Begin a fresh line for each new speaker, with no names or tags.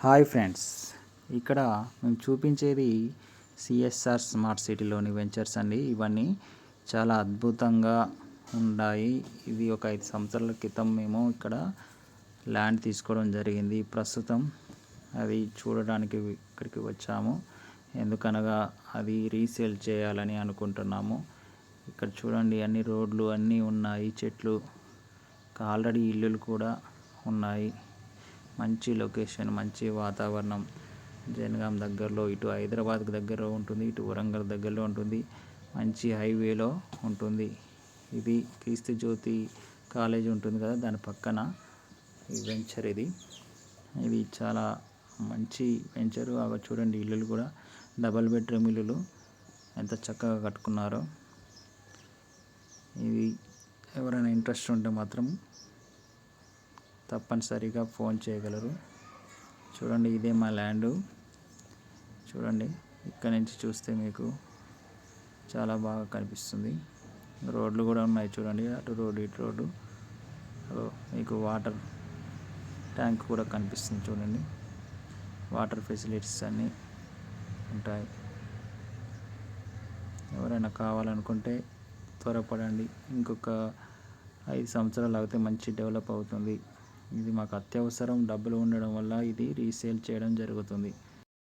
Hi friends, ఇక్కడ మేము చూపించేది సిఎస్ఆర్ స్మార్ట్ సిటీలోని వెంచర్స్ అండి. ఇవన్నీ చాలా అద్భుతంగా ఉన్నాయి. ఇది ఒక 5 సంవత్సరాల క్రితం మేము ఇక్కడ ల్యాండ్ తీసుకోవడం జరిగింది. ప్రస్తుతం అది చూడడానికి ఇక్కడికి వచ్చాము. ఎందుకనగా అది రీసేల్ చేయాలని అనుకుంటున్నాము. ఇక్కడ చూడండి, అన్ని రోడ్లు అన్నీ ఉన్నాయి, చెట్లు, ఆల్రెడీ ఇల్లులు కూడా ఉన్నాయి. మంచి లొకేషన్, మంచి వాతావరణం. జనగాం దగ్గరలో, ఇటు హైదరాబాద్కి దగ్గరలో ఉంటుంది, ఇటు వరంగల్ దగ్గరలో ఉంటుంది, మంచి హైవేలో ఉంటుంది. ఇది క్రీస్తు జ్యోతి కాలేజ్ ఉంటుంది కదా, దాని పక్కన ఈ వెంచర్. ఇది చాలా మంచి వెంచరు. అవి చూడండి, ఇల్లులు కూడా డబల్ బెడ్రూమ్ ఇల్లులు ఎంత చక్కగా కట్టుకున్నారో. ఇది ఎవరైనా ఇంట్రెస్ట్ ఉంటే మాత్రం తప్పనిసరిగా ఫోన్ చేయగలరు. చూడండి, ఇదే మా ల్యాండు. చూడండి, ఇక్కడ నుంచి చూస్తే మీకు చాలా బాగా కనిపిస్తుంది. రోడ్లు కూడా ఉన్నాయి చూడండి, అటు రోడ్డు ఇటు రోడ్డు. మీకు వాటర్ ట్యాంక్ కూడా కనిపిస్తుంది చూడండి. వాటర్ ఫెసిలిటీస్ అన్నీ ఉంటాయి. ఎవరైనా కావాలనుకుంటే త్వరపడండి. ఇంకొక 5 సంవత్సరాలు అయితే మంచి డెవలప్ అవుతుంది. ఇది మాకు అత్యవసరం. డబ్బులు ఉండడం వల్ల ఇది రీసేల్ చేయడం జరుగుతుంది.